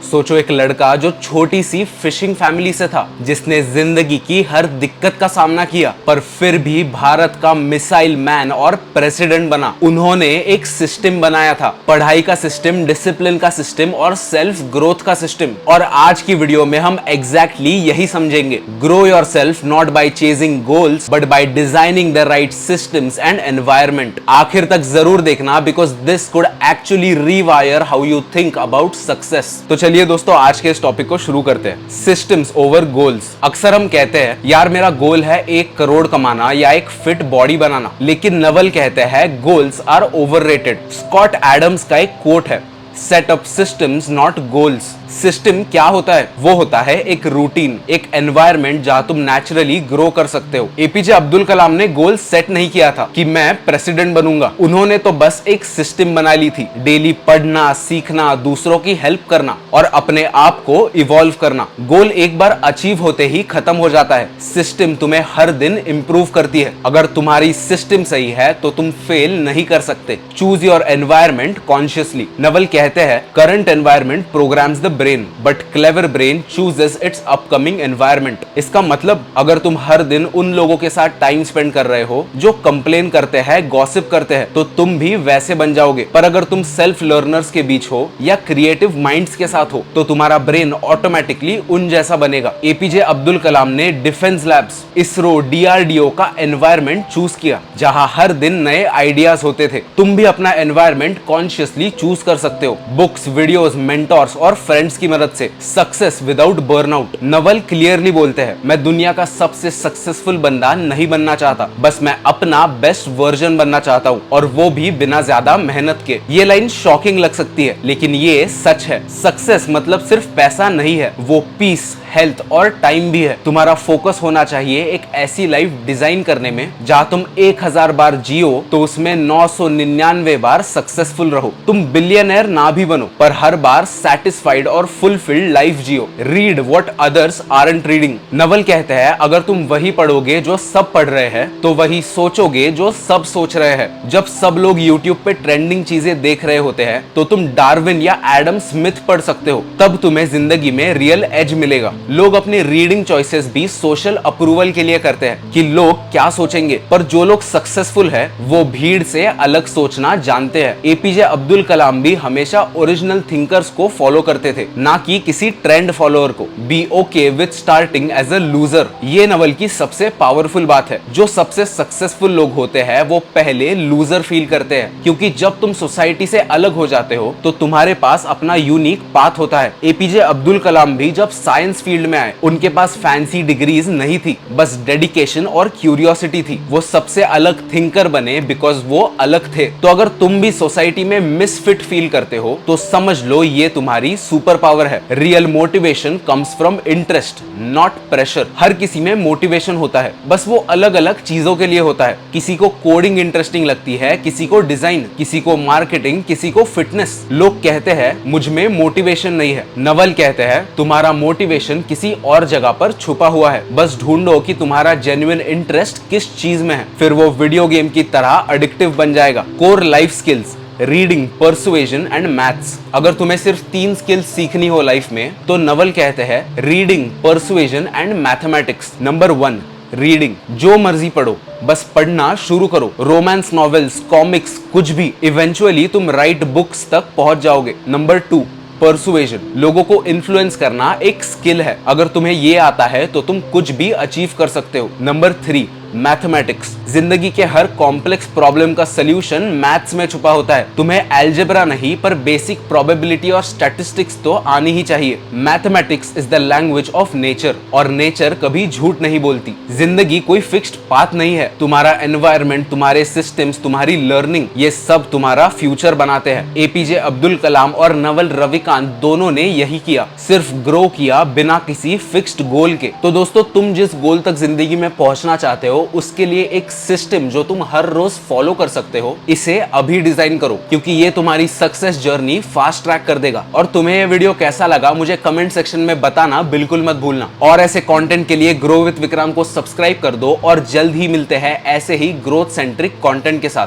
सोचो एक लड़का जो छोटी सी फिशिंग फैमिली से था, जिसने जिंदगी की हर दिक्कत का सामना किया, पर फिर भी भारत का मिसाइल मैन और प्रेसिडेंट बना। उन्होंने एक सिस्टम बनाया था, पढ़ाई का सिस्टम, डिसिप्लिन का सिस्टम और सेल्फ ग्रोथ का सिस्टम। और आज की वीडियो में हम एग्जैक्टली यही समझेंगे। Grow yourself not by chasing goals but by designing the right systems and environment. आखिर तक जरूर देखना, because this could actually rewire how you think about success. तो चलिए दोस्तों, आज के इस टॉपिक को शुरू करते हैं। Systems over goals. अक्सर हम कहते हैं यार मेरा गोल है 1 करोड़ कमाना या एक फिट बॉडी बनाना, लेकिन नवल कहते हैं goals are overrated. Scott Adams का एक कोट है, set up systems not goals. System क्या होता है? वो होता है एक रूटीन, एक एनवायरनमेंट जहां तुम नेचुरली ग्रो कर सकते हो। एपीजे अब्दुल कलाम ने गोल सेट नहीं किया था कि मैं प्रेसिडेंट बनूंगा। उन्होंने तो बस एक सिस्टम बना ली थी, डेली पढ़ना, सीखना, दूसरों की हेल्प करना और अपने आप को इवॉल्व करना। गोल एक बार अचीव होते ही खत्म हो जाता है, सिस्टम तुम्हें हर दिन इंप्रूव करती है। अगर तुम्हारी सिस्टम सही है तो तुम फेल नहीं कर सकते। Choose your environment consciously. Naval कहते हैं current environment programs the brain but clever brain chooses its upcoming environment. इसका मतलब अगर तुम हर दिन उन लोगों के साथ टाइम स्पेंड कर रहे हो जो कंप्लेन करते हैं, गॉसिप करते हैं, तो तुम भी वैसे बन जाओगे। पर अगर तुम सेल्फ लर्नर्स के बीच हो या क्रिएटिव माइंड्स के साथ हो तो तुम्हारा ब्रेन ऑटोमेटिकली उन जैसा बनेगा। एपीजे अब्दुल कलाम ने डिफेंस लैब्स, इसरो, डीआरडीओ का एनवायरनमेंट चूज किया जहां हर दिन नए आइडियाज होते थे। तुम भी अपना एनवायरनमेंट कॉन्शियसली चूज कर सकते हो, बुक्स, वीडियोस, मेंटोर्स और फ्रेंड्स की मदद से। Success without burnout. Naval clearly बोलते हैं मैं दुनिया का सबसे सक्सेसफुल बंदा नहीं बनना चाहता, बस मैं अपना बेस्ट वर्जन बनना चाहता हूँ, और वो भी बिना ज्यादा मेहनत के। ये लाइन शॉकिंग लग सकती है, लेकिन ये सच है। सक्सेस मतलब सिर्फ पैसा नहीं है, वो पीस, हेल्थ और टाइम भी है। तुम्हारा फोकस होना चाहिए एक ऐसी लाइफ डिजाइन करने में जहां तुम 1000 बार जियो तो उसमें 999 बार सक्सेसफुल रहो। तुम बिलियनर ना भी बनो, पर हर बार सैटिस्फाइड और fulfilled life Jio. Read what others aren't reading. Naval कहते हैं अगर तुम वही पढ़ोगे जो सब पढ़ रहे हैं तो वही सोचोगे जो सब सोच रहे हैं। जब सब लोग यूट्यूब पे ट्रेंडिंग चीजें देख रहे होते हैं तो तुम डार्विन या एडम स्मिथ पढ़ सकते हो, तब तुम्हें जिंदगी में रियल एज मिलेगा। लोग अपनी रीडिंग चॉइसेस भी सोशल अप्रूवल के लिए करते हैं कि लोग क्या सोचेंगे, पर जो लोग सक्सेसफुल है वो भीड़ से अलग सोचना जानते हैं। एपीजे अब्दुल कलाम भी हमेशा ओरिजिनल थिंकर्स को फॉलो करते थे, ना कि किसी ट्रेंड फॉलोअर को। Be okay with starting as a loser. ये नवल की सबसे पावरफुल बात है। जो सबसे सक्सेसफुल लोग होते हैं वो पहले लूजर फील करते हैं, क्योंकि जब तुम सोसाइटी से अलग हो जाते हो तो तुम्हारे पास अपना यूनिक पाथ होता है। एपीजे अब्दुल कलाम भी जब साइंस फील्ड में आए, उनके पास फैंसी डिग्रीज नहीं थी, बस डेडिकेशन और क्यूरियोसिटी थी। वो सबसे अलग थिंकर बने बिकॉज वो अलग थे। तो अगर तुम भी सोसाइटी में मिसफिट फील करते हो तो समझ लो ये तुम्हारी सुपर पावर है। Real motivation comes from interest not pressure. हर किसी में मोटिवेशन होता है, बस वो अलग अलग चीजों के लिए होता है। किसी को कोडिंग इंटरेस्टिंग लगती है, किसी को डिजाइन, किसी को मार्केटिंग, किसी को फिटनेस। लोग कहते हैं मुझ में मोटिवेशन नहीं है। नवल कहते हैं तुम्हारा मोटिवेशन किसी और जगह पर छुपा हुआ है, बस ढूंढो कि तुम्हारा जेन्युइन इंटरेस्ट किस चीज में है, फिर वो वीडियो गेम की तरह एडिक्टिव बन जाएगा। Core life skills, reading, persuasion and maths. अगर तुम्हें सिर्फ 3 स्किल्स सीखनी हो लाइफ में तो नवल कहते हैं reading, persuasion and mathematics. Number 1 reading. जो मर्जी पढ़ो, बस पढ़ना शुरू करो। रोमांस नॉवेल्स, कॉमिक्स, कुछ भी। इवेंचुअली तुम राइट बुक्स तक पहुंच जाओगे। नंबर 2 परसुएजन। लोगों को इन्फ्लुएंस करना एक स्किल है। अगर तुम्हें ये आता है तो तुम कुछ भी अचीव कर सकते हो। Number 3 mathematics. जिंदगी के हर कॉम्प्लेक्स प्रॉब्लम का सॉल्यूशन मैथ्स में छुपा होता है। तुम्हें अलजेब्रा नहीं पर बेसिक प्रोबेबिलिटी और स्टैटिस्टिक्स तो आनी ही चाहिए। Mathematics is the language of nature, और नेचर कभी झूठ नहीं बोलती। जिंदगी कोई फिक्स्ड पाथ नहीं है। तुम्हारा एनवायरनमेंट, तुम्हारे सिस्टम्स, तुम्हारी लर्निंग, ये सब तुम्हारा फ्यूचर बनाते हैं। एपीजे अब्दुल कलाम और नवल रविकांत दोनों ने यही किया, सिर्फ ग्रो किया बिना किसी फिक्स्ड गोल के। तो दोस्तों, तुम जिस गोल तक जिंदगी में पहुंचना चाहते हो उसके लिए एक सिस्टम जो तुम हर रोज फॉलो कर सकते हो, इसे अभी डिजाइन करो, क्योंकि ये तुम्हारी सक्सेस जर्नी फास्ट ट्रैक कर देगा। और तुम्हें ये वीडियो कैसा लगा मुझे कमेंट सेक्शन में बताना बिल्कुल मत भूलना। और ऐसे कंटेंट के लिए ग्रो विद विक्रम को सब्सक्राइब कर दो, और जल्द ही मिलते हैं ऐसे ही ग्रोथ सेंट्रिक कंटेंट के साथ।